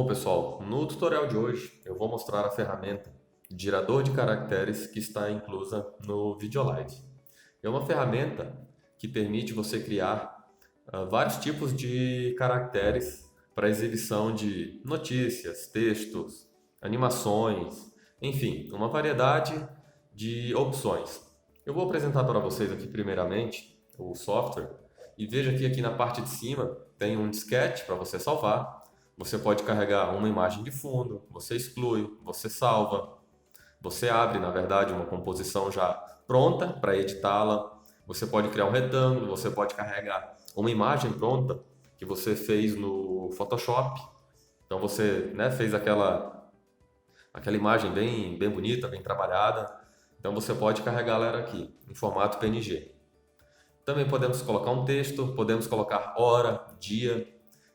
Bom, pessoal, no tutorial de hoje eu vou mostrar a ferramenta gerador de caracteres que está inclusa no Videolite. É uma ferramenta que permite você criar vários tipos de caracteres para exibição de notícias, textos, animações, enfim, uma variedade de opções. Eu vou apresentar para vocês aqui primeiramente o software e veja que aqui na parte de cima tem um disquete para você salvar. Você pode carregar uma imagem de fundo, você exclui, você salva, você abre, na verdade, uma composição já pronta para editá-la. Você pode criar um retângulo, você pode carregar uma imagem pronta que você fez no Photoshop. Então você, né, fez aquela imagem bem bonita, bem trabalhada. Então você pode carregá-la aqui em formato PNG. Também podemos colocar um texto, podemos colocar hora, dia.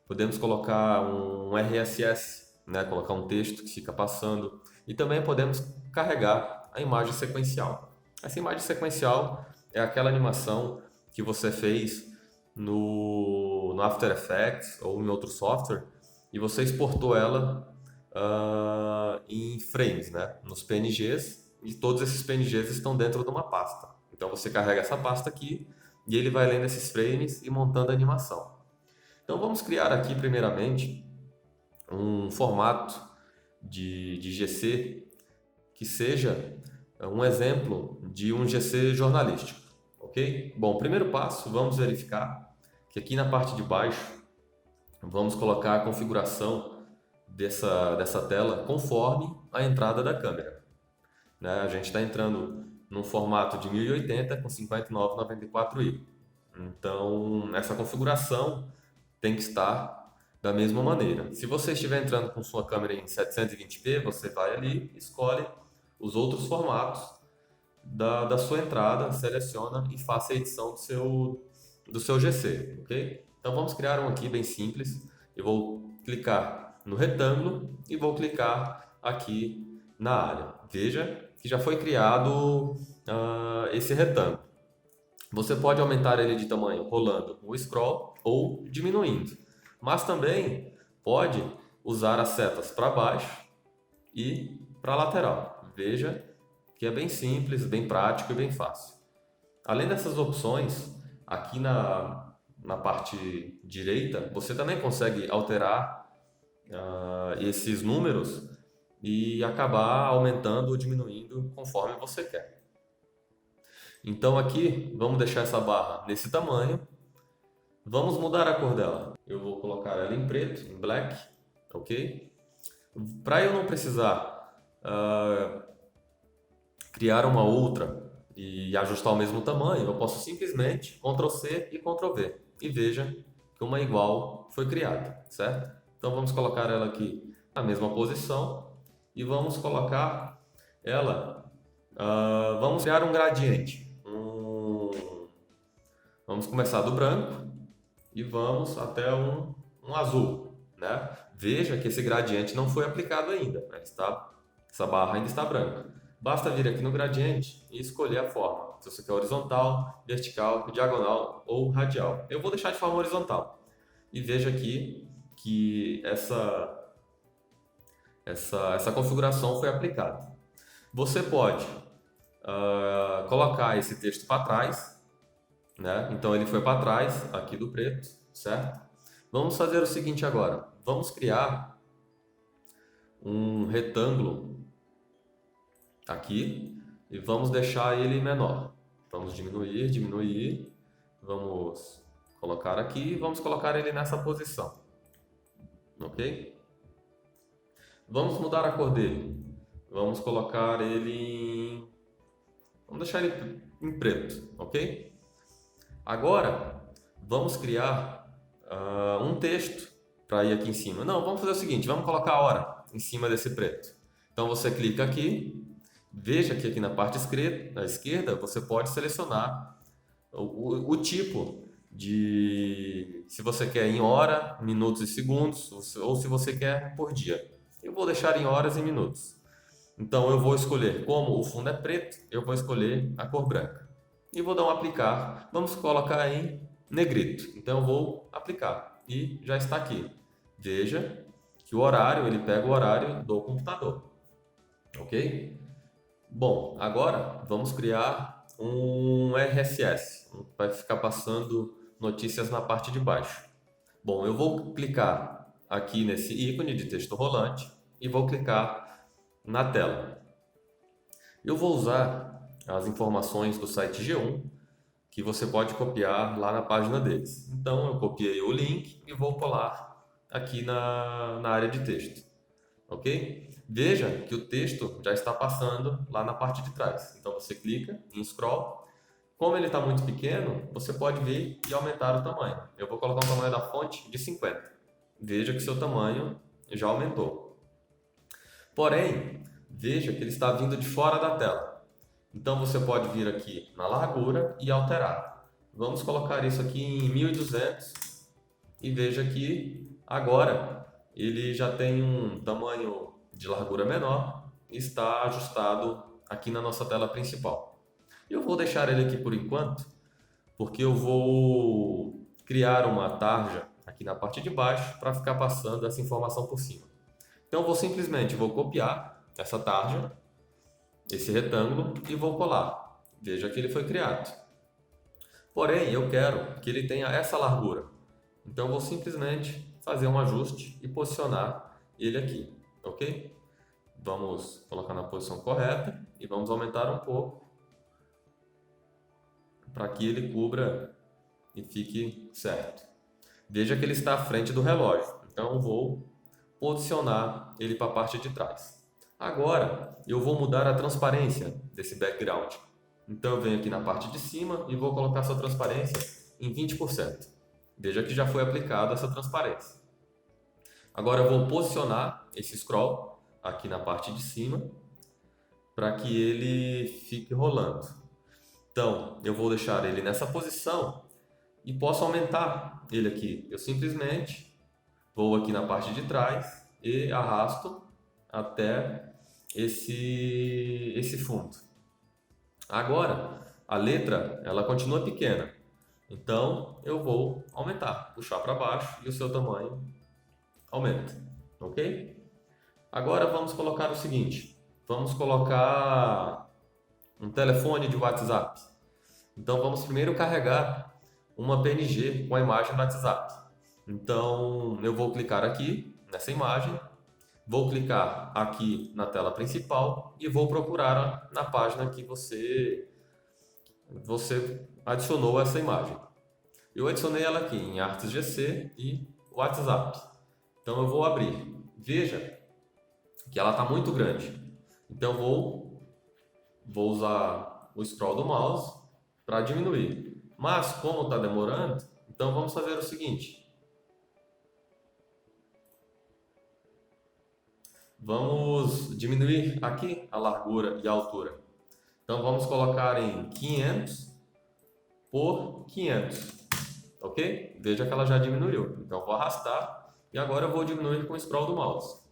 Podemos colocar um RSS, né? Colocar um texto que fica passando. E também podemos carregar a imagem sequencial. Essa imagem sequencial é aquela animação que você fez no After Effects ou em outro software e você exportou ela em frames, né? Nos PNGs, e todos esses PNGs estão dentro de uma pasta. Então você carrega essa pasta aqui e ele vai lendo esses frames e montando a animação. Então vamos criar aqui primeiramente um formato de GC que seja um exemplo de um GC jornalístico, ok? Bom, primeiro passo, vamos verificar que aqui na parte de baixo vamos colocar a configuração dessa tela conforme a entrada da câmera, né? A gente está entrando num formato de 1080 com 5994i. Então essa configuração tem que estar da mesma maneira. Se você estiver entrando com sua câmera em 720p, você vai ali, escolhe os outros formatos da sua entrada, seleciona e faça a edição do seu GC, ok? Então vamos criar um aqui bem simples. Eu vou clicar no retângulo e vou clicar aqui na área. Veja que já foi criado esse retângulo. Você pode aumentar ele de tamanho rolando o scroll ou diminuindo, mas também pode usar as setas para baixo e para a lateral. Veja que é bem simples, bem prático e bem fácil. Além dessas opções, aqui na parte direita, você também consegue alterar esses números e acabar aumentando ou diminuindo conforme você quer. Então aqui, vamos deixar essa barra nesse tamanho. Vamos mudar a cor dela. Eu vou colocar ela em preto, em black, ok? Para eu não precisar criar uma outra e ajustar o mesmo tamanho, eu posso simplesmente Ctrl C e Ctrl V. E veja que uma igual foi criada, certo? Então vamos colocar ela aqui na mesma posição e vamos colocar ela, vamos criar um gradiente. Vamos começar do branco e vamos até um azul, né? Veja que esse gradiente não foi aplicado ainda, né? Essa barra ainda está branca. Basta vir aqui no gradiente e escolher a forma. Se você quer horizontal, vertical, diagonal ou radial. Eu vou deixar de forma horizontal. E veja aqui que essa configuração foi aplicada. Você pode colocar esse texto para trás, né? Então ele foi para trás aqui do preto, certo? Vamos fazer o seguinte agora. Vamos criar um retângulo aqui e vamos deixar ele menor. Vamos diminuir, diminuir. Vamos colocar aqui e vamos colocar ele nessa posição. Ok? Vamos mudar a cor dele. Vamos colocar ele Vamos deixar ele em preto, ok? Agora, vamos criar um texto para ir aqui em cima. Não, vamos fazer o seguinte, vamos colocar a hora em cima desse preto. Então você clica aqui, veja que aqui na parte esquerda você pode selecionar o tipo de... se você quer em hora, minutos e segundos, ou se você quer por dia. Eu vou deixar em horas e minutos. Então eu vou escolher, como o fundo é preto, eu vou escolher a cor branca. E vou dar um aplicar. Vamos colocar em negrito. Então eu vou aplicar e já está aqui. Veja que o horário, ele pega o horário do computador, ok? Bom, agora vamos criar um RSS, que vai ficar passando notícias na parte de baixo. Bom, eu vou clicar aqui nesse ícone de texto rolante e vou clicar na tela. Eu vou usar as informações do site G1 que você pode copiar lá na página deles. Então eu copiei o link e vou colar aqui na área de texto, ok? Veja que o texto já está passando lá na parte de trás. Então você clica em scroll. Como ele está muito pequeno, você pode vir e aumentar o tamanho. Eu vou colocar o tamanho da fonte de 50. Veja que seu tamanho já aumentou. Porém, veja que ele está vindo de fora da tela. Então você pode vir aqui na largura e alterar. Vamos colocar isso aqui em 1200 e veja que agora ele já tem um tamanho de largura menor e está ajustado aqui na nossa tela principal. Eu vou deixar ele aqui por enquanto, porque eu vou criar uma tarja aqui na parte de baixo para ficar passando essa informação por cima. Então eu vou copiar essa tarja, esse retângulo, e vou colar. Veja que ele foi criado. Porém, eu quero que ele tenha essa largura. Então eu vou simplesmente fazer um ajuste e posicionar ele aqui, ok? Vamos colocar na posição correta e vamos aumentar um pouco para que ele cubra e fique certo. Veja que ele está à frente do relógio, então eu vou posicionar ele para a parte de trás. Agora eu vou mudar a transparência desse background. Então eu venho aqui na parte de cima e vou colocar essa transparência em 20%. Veja que já foi aplicada essa transparência. Agora eu vou posicionar esse scroll aqui na parte de cima para que ele fique rolando. Então eu vou deixar ele nessa posição e posso aumentar ele aqui. Eu simplesmente vou aqui na parte de trás e arrasto até esse fundo. Agora a letra ela continua pequena, então eu vou aumentar, puxar para baixo e o seu tamanho aumenta, ok? Agora vamos colocar o seguinte, vamos colocar um telefone de WhatsApp. Então vamos primeiro carregar uma PNG com a imagem do WhatsApp. Então eu vou clicar aqui nessa imagem, vou clicar aqui na tela principal e vou procurar na página que você adicionou essa imagem. Eu adicionei ela aqui em ArtsGC e WhatsApp. Então eu vou abrir. Veja que ela está muito grande. Então vou usar o scroll do mouse para diminuir. Mas como está demorando, então vamos fazer o seguinte. Vamos diminuir aqui a largura e a altura. Então vamos colocar em 500 por 500, ok? Veja que ela já diminuiu. Então vou arrastar e agora eu vou diminuir com o scroll do mouse.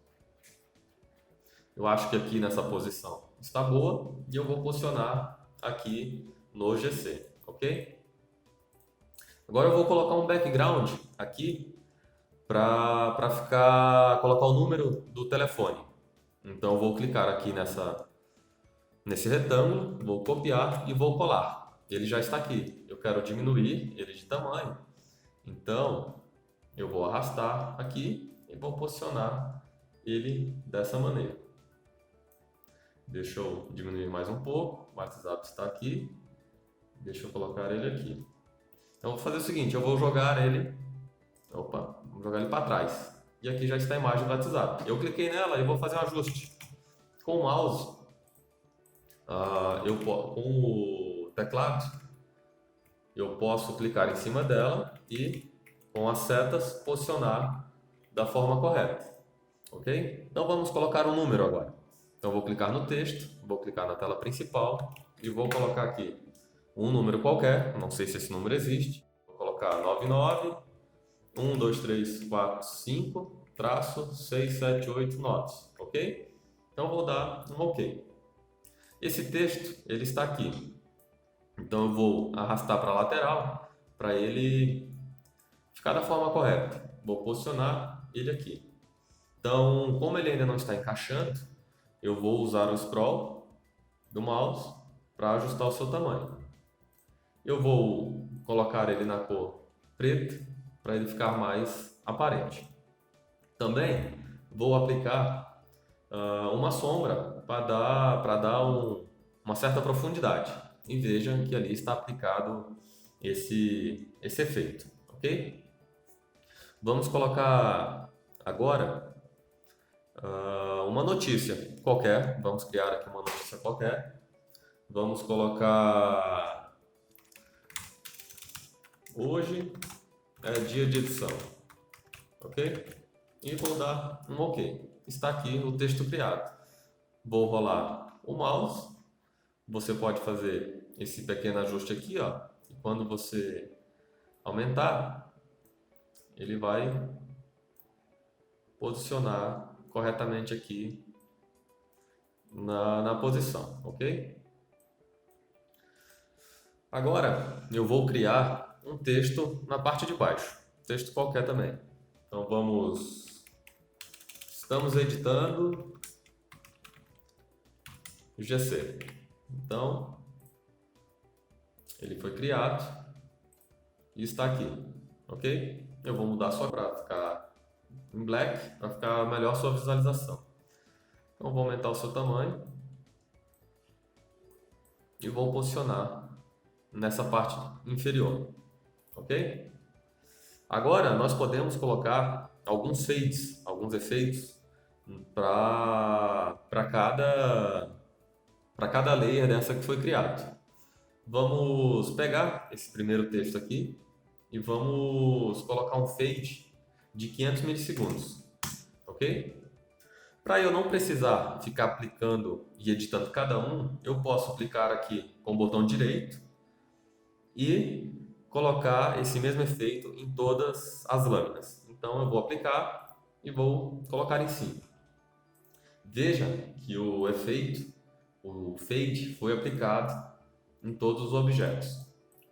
Eu acho que aqui nessa posição está boa e eu vou posicionar aqui no GC, ok? Agora eu vou colocar um background aqui para colocar o número do telefone. Então eu vou clicar aqui nesse retângulo, vou copiar e vou colar. Ele já está aqui. Eu quero diminuir ele de tamanho. Então eu vou arrastar aqui e vou posicionar ele dessa maneira. Deixa eu diminuir mais um pouco. O WhatsApp está aqui. Deixa eu colocar ele aqui. Então eu vou fazer o seguinte, eu vou jogar ele. Opa, vou jogar ele para trás. E aqui já está a imagem do WhatsApp. Eu cliquei nela e vou fazer um ajuste. Com o mouse, com o teclado, eu posso clicar em cima dela e com as setas posicionar da forma correta. Ok? Então vamos colocar um número agora. Então vou clicar no texto, vou clicar na tela principal e vou colocar aqui um número qualquer, não sei se esse número existe. Vou colocar 99 1 2 3 4 5 6 7 8 9, ok? Então vou dar um ok. Esse texto ele está aqui. Então eu vou arrastar para a lateral para ele ficar da forma correta. Vou posicionar ele aqui. Então, como ele ainda não está encaixando, eu vou usar o scroll do mouse para ajustar o seu tamanho. Eu vou colocar ele na cor preta para ele ficar mais aparente. Também vou aplicar uma sombra para dar uma certa profundidade. E veja que ali está aplicado esse efeito, ok? Vamos colocar agora uma notícia qualquer. Vamos criar aqui uma notícia qualquer. Vamos colocar: hoje é dia de edição, ok? E vou dar um OK. Está aqui o texto criado. Vou rolar o mouse. Você pode fazer esse pequeno ajuste aqui, ó. E quando você aumentar, ele vai posicionar corretamente aqui na posição, ok? Agora eu vou criar um texto na parte de baixo, texto qualquer também. Então estamos editando o GC. Então ele foi criado e está aqui, ok? Eu vou mudar só para ficar em black, para ficar melhor sua visualização. Então vou aumentar o seu tamanho e vou posicionar nessa parte inferior, ok? Agora nós podemos colocar alguns fades, alguns efeitos para cada layer dessa que foi criado. Vamos pegar esse primeiro texto aqui e vamos colocar um fade de 500 milissegundos, ok? Para eu não precisar ficar aplicando e editando cada um, eu posso aplicar aqui com o botão direito e colocar esse mesmo efeito em todas as lâminas. Então eu vou aplicar e vou colocar em cima. Veja que o efeito, o fade, foi aplicado em todos os objetos,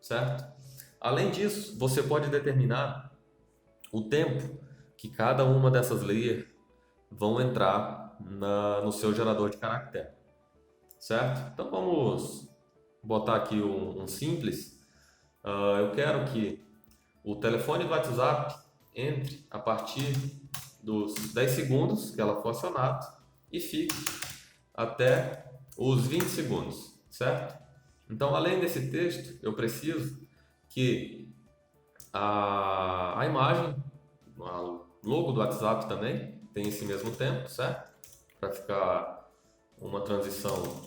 certo? Além disso, você pode determinar o tempo que cada uma dessas layers vão entrar no seu gerador de caractere, certo? Então vamos botar aqui um simples. Eu quero que o telefone do WhatsApp entre a partir dos 10 segundos que ela for acionada e fique até os 20 segundos, certo? Então, além desse texto, eu preciso que a imagem, o logo do WhatsApp também, tem esse mesmo tempo, certo? Para ficar uma transição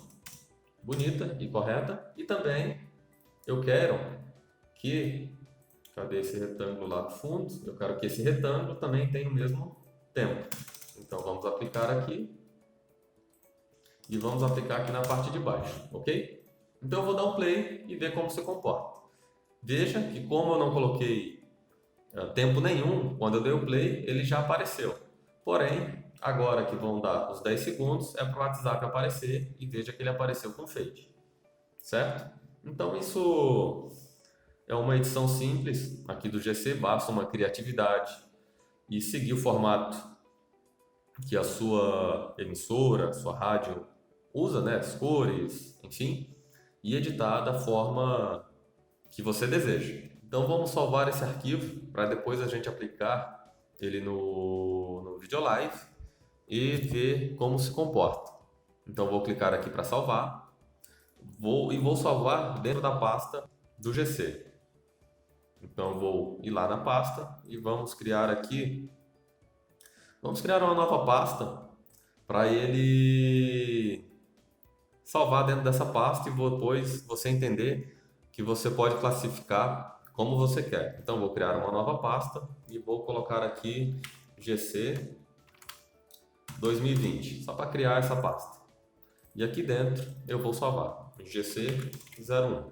bonita e correta. E também eu quero que, cadê esse retângulo lá do fundo? Eu quero que esse retângulo também tenha o mesmo tempo. Então vamos aplicar aqui e vamos aplicar aqui na parte de baixo, ok? Então eu vou dar um play e ver como se comporta. Veja que como eu não coloquei tempo nenhum, quando eu dei o play, ele já apareceu. Porém, agora que vão dar os 10 segundos, é para o WhatsApp aparecer e veja que ele apareceu com fade, certo? Então isso é uma edição simples aqui do GC, basta uma criatividade e seguir o formato que a sua emissora, a sua rádio usa, né? As cores, enfim, e editar da forma que você deseja. Então vamos salvar esse arquivo para depois a gente aplicar ele no Videolive e ver como se comporta. Então vou clicar aqui para salvar, vou salvar dentro da pasta do GC. Então vou ir lá na pasta e vamos criar uma nova pasta para ele salvar dentro dessa pasta e depois você entender que você pode classificar como você quer. Então vou criar uma nova pasta e vou colocar aqui GC 2020, só para criar essa pasta. E aqui dentro eu vou salvar GC 01.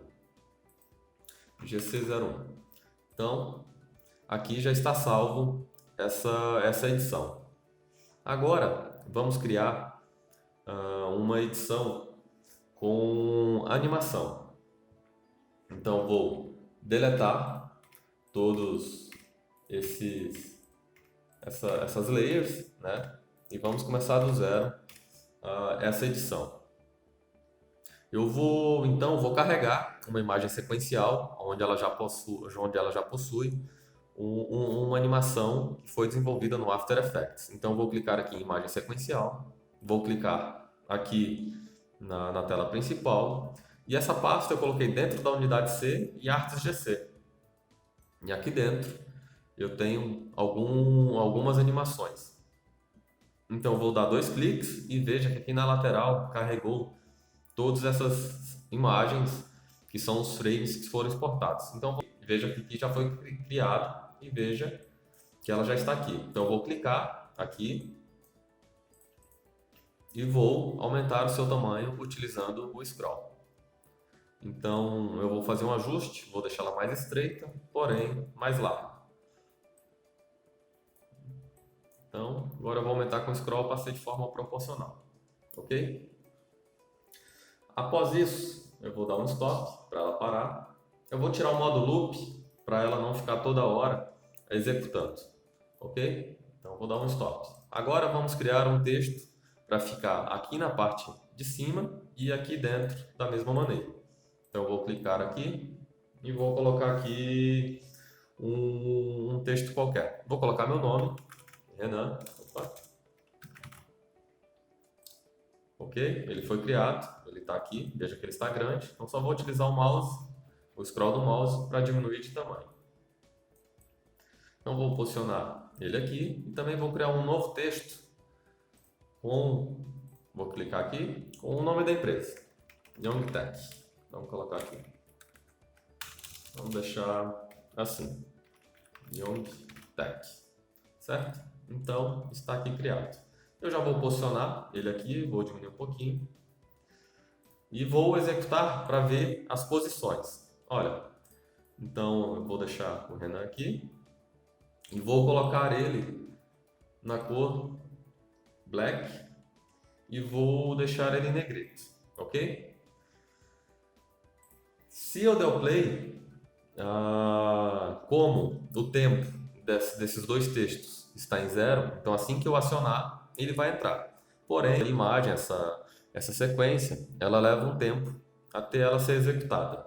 GC 01. Então, aqui já está salvo essa edição. Agora, vamos criar uma edição com animação. Então, vou deletar todos essas layers, né? e vamos começar do zero essa edição. Eu vou carregar uma imagem sequencial onde ela já possui uma animação que foi desenvolvida no After Effects. Então eu vou clicar aqui em imagem sequencial, vou clicar aqui na tela principal e essa pasta eu coloquei dentro da unidade C e Artes GC. E aqui dentro eu tenho algumas animações. Então eu vou dar 2 cliques e veja que aqui na lateral carregou todas essas imagens que são os frames que foram exportados. Então veja que aqui já foi criado e veja que ela já está aqui. Então eu vou clicar aqui e vou aumentar o seu tamanho utilizando o scroll. Então eu vou fazer um ajuste, vou deixar ela mais estreita, porém mais larga. Então agora eu vou aumentar com o scroll para ser de forma proporcional, ok? Após isso, eu vou dar um stop para ela parar. Eu vou tirar o modo loop para ela não ficar toda hora executando, ok? Então eu vou dar um stop. Agora vamos criar um texto para ficar aqui na parte de cima e aqui dentro da mesma maneira. Então eu vou clicar aqui e vou colocar aqui um texto qualquer. Vou colocar meu nome, Renan. Opa. Ok? Ele foi criado, ele está aqui, veja que ele está grande, então só vou utilizar o mouse, o scroll do mouse para diminuir de tamanho. Então vou posicionar ele aqui e também vou criar um novo texto vou clicar aqui, com o nome da empresa, Young Tech. Vamos colocar aqui. Vamos deixar assim, Young Tech, certo? Então está aqui criado. Eu já vou posicionar ele aqui, vou diminuir um pouquinho e vou executar para ver as posições. Olha, então eu vou deixar o Renan aqui e vou colocar ele na cor black e vou deixar ele em negrito, ok? Se eu der o play, como o tempo desses dois textos está em 0, então assim que eu acionar, ele vai entrar. Porém, a imagem, essa sequência, ela leva um tempo até ela ser executada.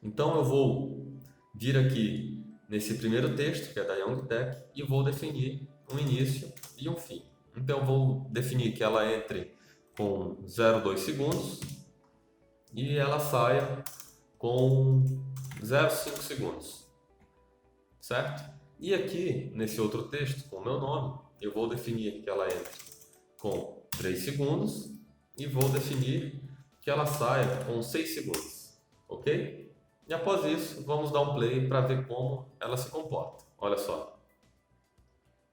Então eu vou vir aqui nesse primeiro texto, que é da Young Tech, e vou definir um início e um fim. Então eu vou definir que ela entre com 0,2 segundos e ela saia com 0,5 segundos, certo? E aqui, nesse outro texto, com o meu nome, eu vou definir que ela entre com 3 segundos e vou definir que ela saia com 6 segundos, ok? E após isso, vamos dar um play para ver como ela se comporta. Olha só,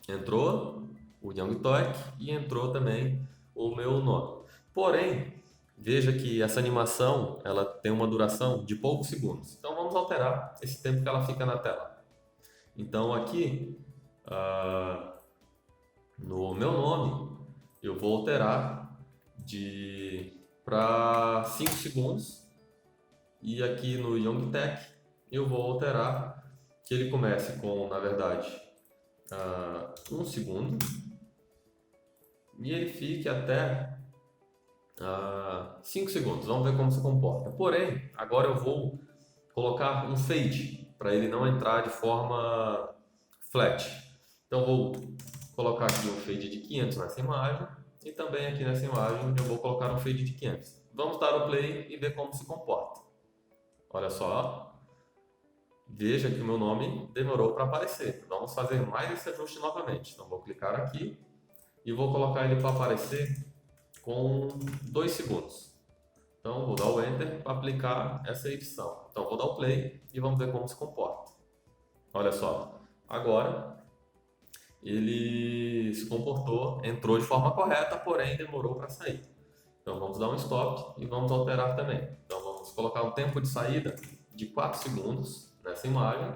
entrou o Young Tech e entrou também o meu nome. Porém, veja que essa animação ela tem uma duração de poucos segundos. Então vamos alterar esse tempo que ela fica na tela. Então aqui, no meu nome, eu vou alterar para 5 segundos. E aqui no Young Tech, eu vou alterar que ele comece com, na verdade, 1 segundo. E ele fique até 5 segundos. Vamos ver como se comporta. Porém, agora eu vou colocar um fade para ele não entrar de forma flat. Então vou colocar aqui um fade de 500 nessa imagem e também aqui nessa imagem eu vou colocar um fade de 500. Vamos dar o play e ver como se comporta. Olha só, veja que o meu nome demorou para aparecer. Vamos fazer mais esse ajuste novamente. Então vou clicar aqui e vou colocar ele para aparecer com 2 segundos. Então vou dar o Enter para aplicar essa edição. Então vou dar o Play e vamos ver como se comporta. Olha só, agora ele se comportou, entrou de forma correta, porém demorou para sair. Então vamos dar um Stop e vamos alterar também. Então vamos colocar um tempo de saída de 4 segundos nessa imagem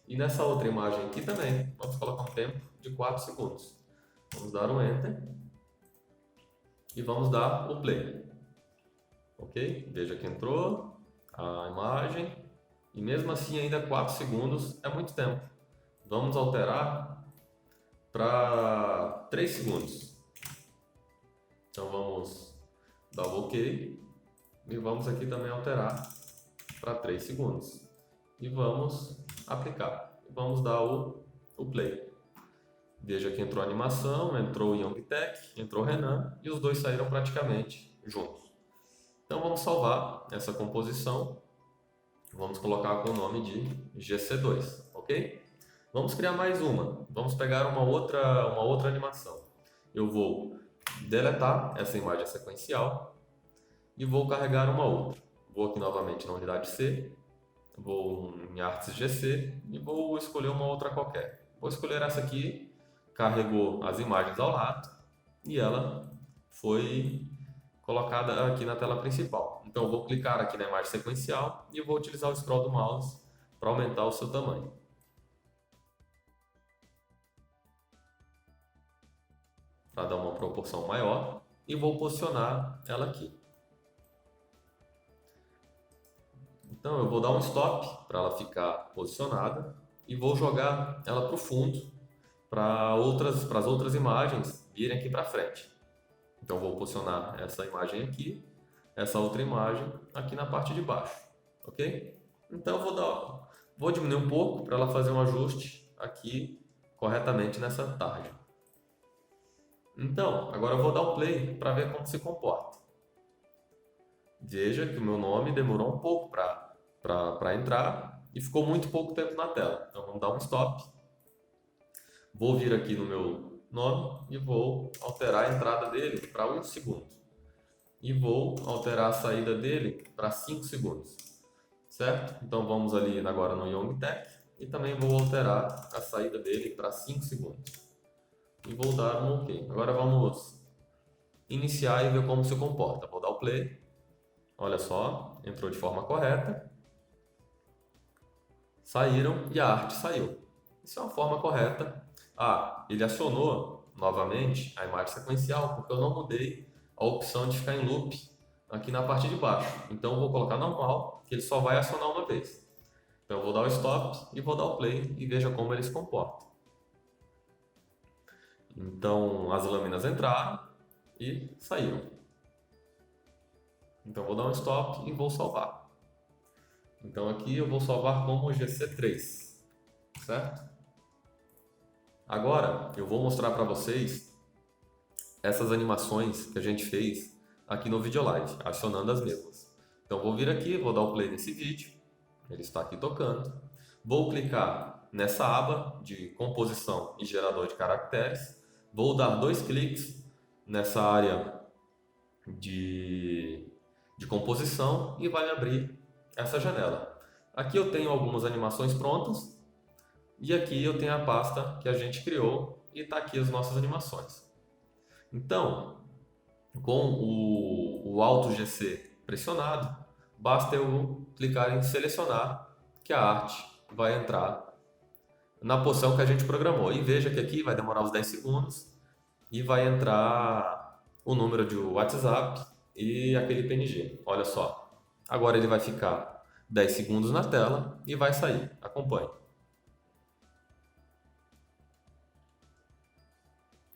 e nessa outra imagem aqui também vamos colocar um tempo de 4 segundos. Vamos dar um Enter e vamos dar o Play. Ok? Veja que entrou a imagem e mesmo assim ainda 4 segundos é muito tempo. Vamos alterar para 3 segundos. Então vamos dar o OK e vamos aqui também alterar para 3 segundos. E vamos aplicar. Vamos dar o play. Veja que entrou a animação, entrou o Young Tech, entrou o Renan e os dois saíram praticamente juntos. Então vamos salvar essa composição. Vamos colocar com o nome de GC2, ok? Vamos criar mais uma. Vamos pegar uma outra animação. Eu vou deletar essa imagem sequencial e vou carregar uma outra. Vou aqui novamente na unidade C, vou em Artes GC e vou escolher uma outra qualquer. Vou escolher essa aqui, carregou as imagens ao lado e ela foi colocada aqui na tela principal. Então eu vou clicar aqui na imagem sequencial e vou utilizar o scroll do mouse para aumentar o seu tamanho. Para dar uma proporção maior e vou posicionar ela aqui. Então eu vou dar um stop para ela ficar posicionada e vou jogar ela para o fundo para as outras imagens virem aqui para frente. Então vou posicionar essa imagem aqui, essa outra imagem aqui na parte de baixo, ok? Então vou diminuir um pouco para ela fazer um ajuste aqui corretamente nessa tarde. Então agora eu vou dar o play para ver como se comporta. Veja que o meu nome demorou um pouco para entrar e ficou muito pouco tempo na tela. Então vamos dar um stop. Vou vir aqui no meu nome e vou alterar a entrada dele para 1 segundo. E vou alterar a saída dele para 5 segundos. Certo? Então vamos ali agora no Young Tech e também vou alterar a saída dele para 5 segundos. E vou dar um OK. Agora vamos iniciar e ver como se comporta. Vou dar o play. Olha só, entrou de forma correta. Saíram e a arte saiu. Isso é uma forma correta. Ele acionou novamente a imagem sequencial porque eu não mudei a opção de ficar em loop aqui na parte de baixo. Então eu vou colocar normal, que ele só vai acionar uma vez. Então eu vou dar o stop e vou dar o play e veja como ele se comporta. Então as lâminas entraram e saíram. Então eu vou dar um stop e vou salvar. Então aqui eu vou salvar como GC3, certo? Agora eu vou mostrar para vocês essas animações que a gente fez aqui no Videolite, acionando as mesmas. Então vou vir aqui, vou dar o play nesse vídeo, ele está aqui tocando. Vou clicar nessa aba de composição e gerador de caracteres. Vou dar 2 cliques nessa área de composição e vai abrir essa janela. Aqui eu tenho algumas animações prontas e aqui eu tenho a pasta que a gente criou e está aqui as nossas animações. Então, com o Alt GC pressionado, basta eu clicar em selecionar que a arte vai entrar na posição que a gente programou. E veja que aqui vai demorar uns 10 segundos e vai entrar o número de WhatsApp e aquele PNG. Olha só, agora ele vai ficar 10 segundos na tela e vai sair. Acompanhe.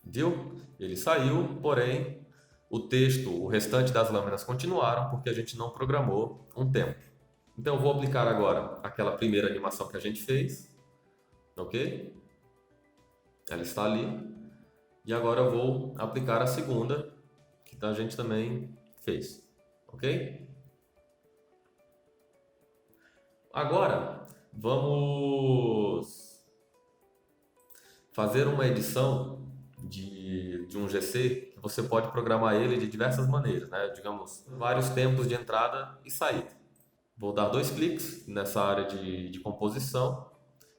Viu? Ele saiu, porém o texto, o restante das lâminas continuaram porque a gente não programou um tempo. Então eu vou aplicar agora aquela primeira animação que a gente fez, ok? Ela está ali. E agora eu vou aplicar a segunda que a gente também fez, ok? Agora vamos fazer uma edição de um GC que você pode programar ele de diversas maneiras, né? Digamos, vários tempos de entrada e saída. Vou dar 2 cliques nessa área de composição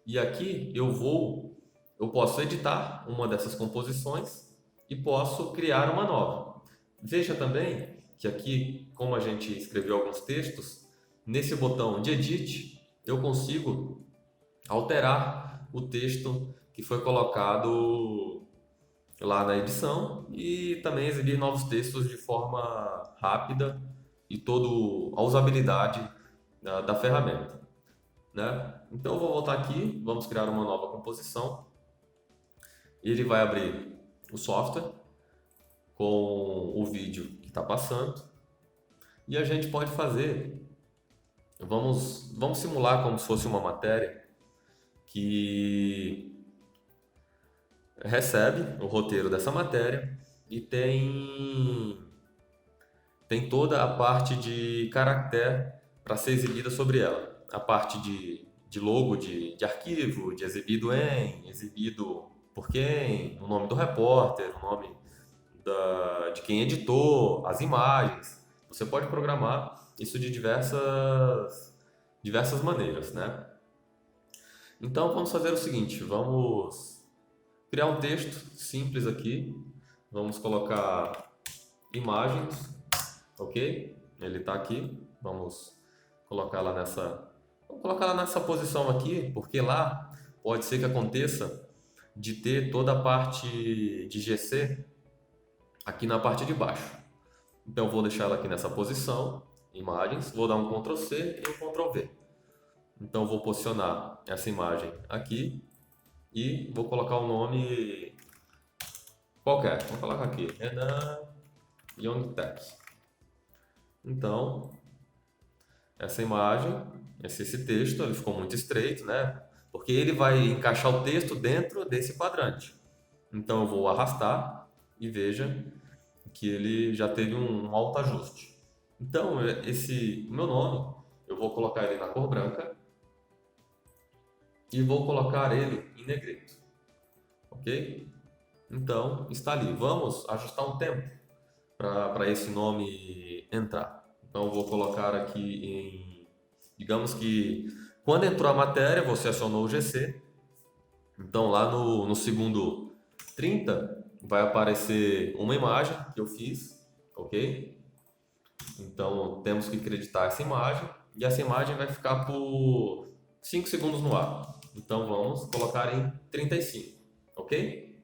e aqui eu posso editar uma dessas composições e posso criar uma nova. Veja também que aqui, como a gente escreveu alguns textos, nesse botão de Edit eu consigo alterar o texto que foi colocado lá na edição e também exibir novos textos de forma rápida e toda a usabilidade da ferramenta, né? Então eu vou voltar aqui, vamos criar uma nova composição Ele vai abrir o software com o vídeo que está passando e a gente pode fazer, vamos simular como se fosse uma matéria que recebe o roteiro dessa matéria e tem toda a parte de caractere para ser exibida sobre ela. A parte de logo de arquivo, de exibido em, exibido por quem, o nome do repórter, o nome de quem editou, as imagens. Você pode programar isso de diversas maneiras, né? Então vamos fazer o seguinte, vamos criar um texto simples aqui, vamos colocar imagens, ok? Ele está aqui, vamos vamos colocar lá nessa posição aqui, porque lá pode ser que aconteça de ter toda a parte de GC aqui na parte de baixo. Então vou deixar ela aqui nessa posição, imagens, vou dar um Ctrl C e um Ctrl V. Então vou posicionar essa imagem aqui e vou colocar o nome qualquer. Vou colocar aqui, Renan Youngtech. Então, essa imagem, esse texto, ele ficou muito estreito, né? Porque ele vai encaixar o texto dentro desse quadrante. Então eu vou arrastar e veja que ele já teve um alto ajuste. Então, o meu nome, eu vou colocar ele na cor branca e vou colocar ele em negrito, ok? Então, está ali. Vamos ajustar um tempo para esse nome entrar. Então, eu vou colocar aqui digamos que quando entrou a matéria, você acionou o GC. Então, lá no segundo 30, vai aparecer uma imagem que eu fiz, ok? Então, temos que acreditar essa imagem e essa imagem vai ficar por 5 segundos no ar. Então, vamos colocar em 35, ok?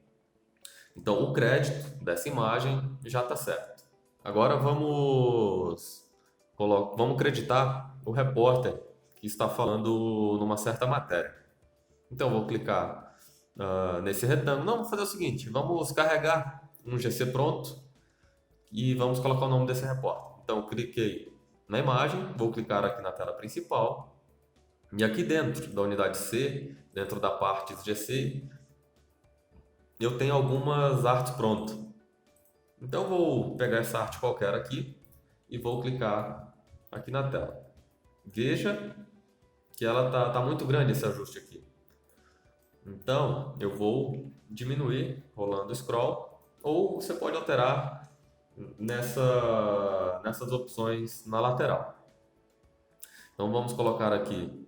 Então, o crédito dessa imagem já está certo. Agora, vamos acreditar o repórter que está falando numa certa matéria. Então, vou clicar nesse retângulo. Não, vamos fazer o seguinte, vamos carregar um GC pronto e vamos colocar o nome desse repórter. Então, cliquei na imagem, vou clicar aqui na tela principal e aqui dentro da unidade C, dentro da parte GC, eu tenho algumas artes prontas. Então, vou pegar essa arte qualquer aqui e vou clicar aqui na tela. Veja que ela tá muito grande esse ajuste aqui. Então, eu vou diminuir rolando o scroll, ou você pode alterar nessas opções na lateral. Então, vamos colocar aqui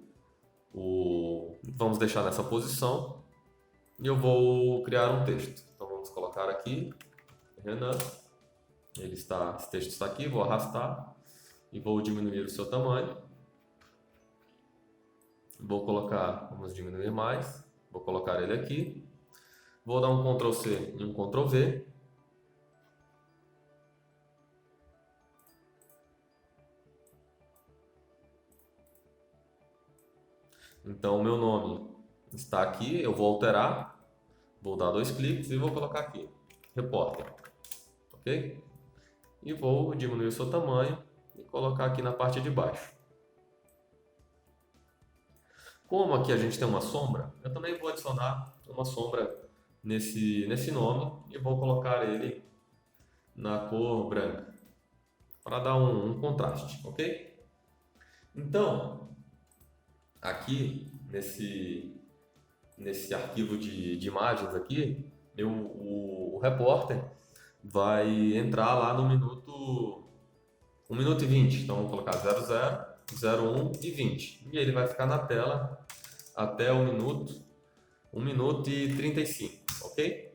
vamos deixar nessa posição e eu vou criar um texto. Então, vamos colocar aqui, Renan, esse texto está aqui, vou arrastar e vou diminuir o seu tamanho. Vamos diminuir mais, vou colocar ele aqui, vou dar um Ctrl C e um Ctrl V. Então o meu nome está aqui, eu vou alterar, vou dar 2 cliques e vou colocar aqui, repórter, ok? E vou diminuir o seu tamanho e colocar aqui na parte de baixo. Como aqui a gente tem uma sombra, eu também vou adicionar uma sombra nesse nome e vou colocar ele na cor branca, para dar um contraste, ok? Então, aqui nesse arquivo de imagens aqui, o repórter vai entrar lá no minuto 1 minuto e 20. Então, vamos colocar 00, 01 e 20. E ele vai ficar na tela até o minuto 1 minuto e 35, ok?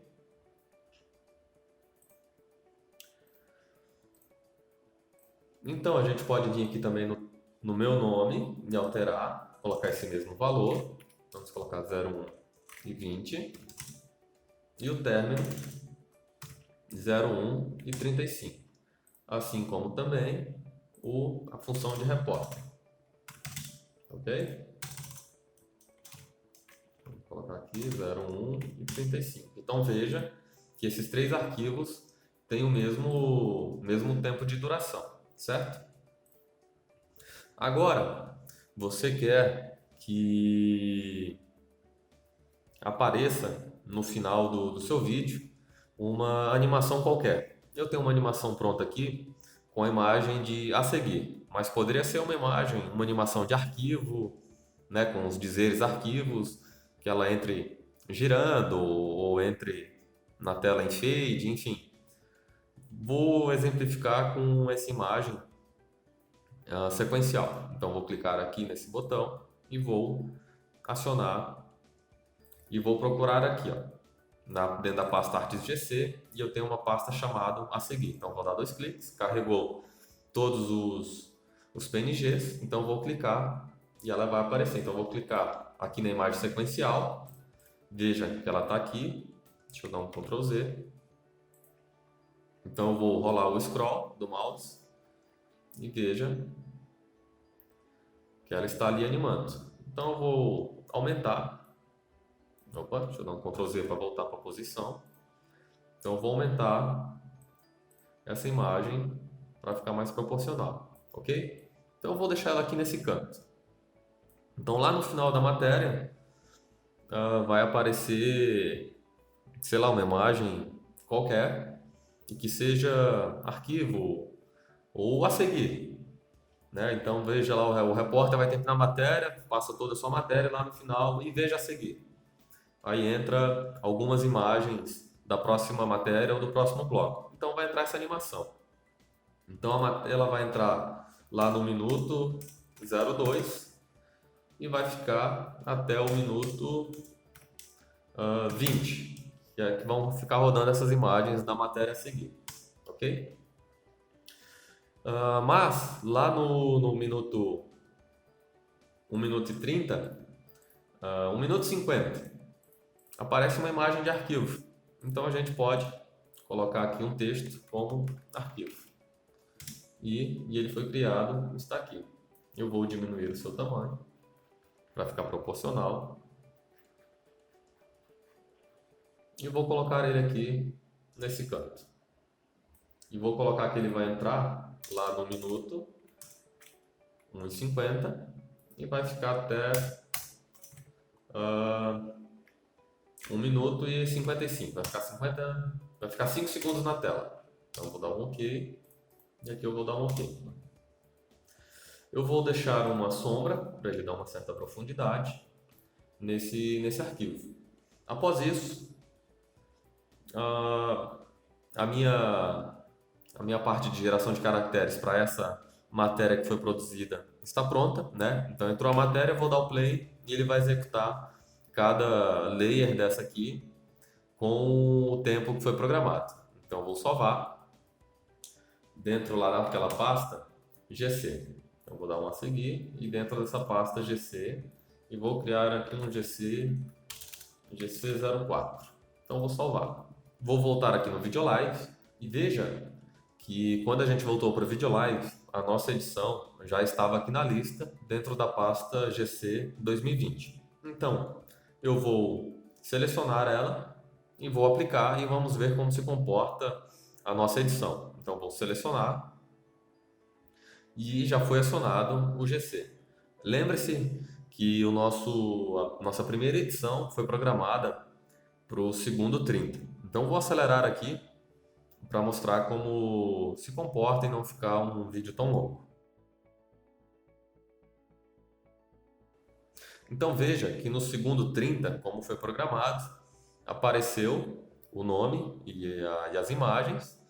Então, a gente pode vir aqui também no meu nome e alterar, colocar esse mesmo valor. Vamos colocar 01 e 20. E o término 01 e 35. Assim como também a função de repórter. Ok? Vou colocar aqui aqui 01 e 35. Então veja que esses três arquivos têm o mesmo tempo de duração, certo? Agora, você quer que apareça no final do seu vídeo uma animação qualquer. Eu tenho uma animação pronta aqui com a imagem de a seguir, mas poderia ser uma imagem, uma animação de arquivo, né, com os dizeres arquivos, que ela entre girando ou entre na tela em fade, enfim. Vou exemplificar com essa imagem sequencial. Então vou clicar aqui nesse botão e vou acionar e vou procurar aqui, ó, dentro da pasta Artes GC, e eu tenho uma pasta chamada a seguir. Então vou dar 2 cliques, carregou todos os PNGs, então vou clicar e ela vai aparecer. Então vou clicar aqui na imagem sequencial, veja que ela está aqui, deixa eu dar um Ctrl Z. Então eu vou rolar o scroll do mouse e veja que ela está ali animando. Então eu vou aumentar. Opa, deixa eu dar um Ctrl Z para voltar para a posição. Então eu vou aumentar essa imagem para ficar mais proporcional, ok? Então eu vou deixar ela aqui nesse canto. Então lá no final da matéria vai aparecer, sei lá, uma imagem qualquer e que seja arquivo ou a seguir, né? Então veja lá, o repórter vai terminar a matéria, passa toda a sua matéria lá no final e veja a seguir. Aí entra algumas imagens da próxima matéria ou do próximo bloco. Então vai entrar essa animação. Então ela vai entrar lá no minuto 02 e vai ficar até o minuto 20, que vão ficar rodando essas imagens da matéria a seguir, ok? Mas lá no minuto 1 minuto e 30, 1 minuto e 50, aparece uma imagem de arquivo. Então a gente pode colocar aqui um texto como arquivo. E ele foi criado, está aqui. Eu vou diminuir o seu tamanho para ficar proporcional. E vou colocar ele aqui nesse canto. E vou colocar que ele vai entrar lá no minuto 1:50 e vai ficar até 1 minuto e 55. Vai ficar 5 segundos na tela. Então eu vou dar um OK e aqui eu vou dar um OK. Eu vou deixar uma sombra para ele dar uma certa profundidade nesse arquivo. Após isso, a minha parte de geração de caracteres para essa matéria que foi produzida está pronta, né? Então entrou a matéria, eu vou dar o play e ele vai executar cada layer dessa aqui com o tempo que foi programado. Então eu vou salvar dentro lá daquela pasta GC. Então eu vou dar um a seguir e dentro dessa pasta GC e vou criar aqui um GC04. Então eu vou salvar. Vou voltar aqui no VideoLive e veja que quando a gente voltou para o VideoLive, a nossa edição já estava aqui na lista dentro da pasta GC 2020. Então eu vou selecionar ela e vou aplicar e vamos ver como se comporta a nossa edição. Então vou selecionar e já foi acionado o GC. Lembre-se que a nossa primeira edição foi programada para o segundo 30. Então vou acelerar aqui para mostrar como se comporta e não ficar um vídeo tão longo. Então veja que no segundo 30, como foi programado, apareceu o nome e as imagens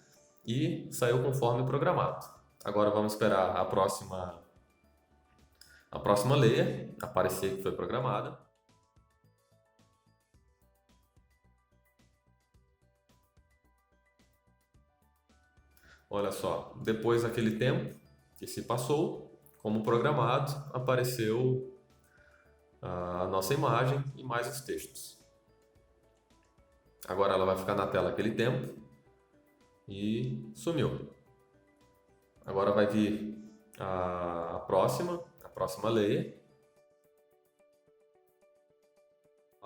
e saiu conforme programado. Agora vamos esperar a próxima layer aparecer que foi programada. Olha só, depois daquele tempo que se passou, como programado, apareceu a nossa imagem e mais os textos. Agora ela vai ficar na tela aquele tempo e sumiu. Agora vai vir a próxima layer.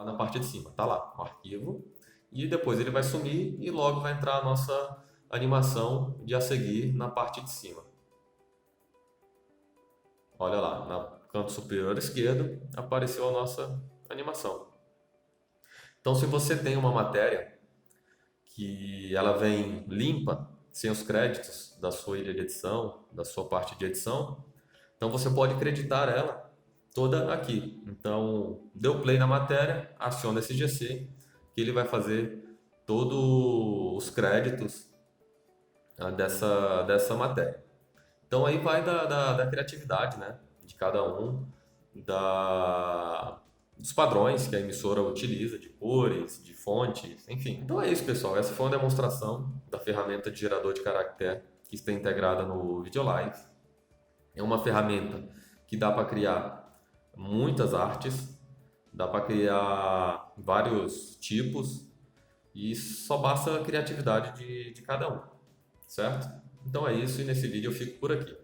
lá na parte de cima, tá lá, o arquivo, e depois ele vai sumir e logo vai entrar a nossa animação de a seguir na parte de cima. Olha lá, no canto superior esquerdo apareceu a nossa animação. Então, se você tem uma matéria que ela vem limpa, sem os créditos da sua ilha de edição, da sua parte de edição, então você pode creditar ela toda aqui. Então, deu play na matéria, aciona esse GC, que ele vai fazer todos os créditos dessa matéria. Então aí vai da criatividade, né? De cada um, dos padrões que a emissora utiliza, de cores, de fontes, enfim. Então é isso, pessoal. Essa foi uma demonstração da ferramenta de gerador de caractere que está integrada no Videolive. É uma ferramenta que dá para criar muitas artes, dá para criar vários tipos e só basta a criatividade de cada um, certo? Então é isso e nesse vídeo eu fico por aqui.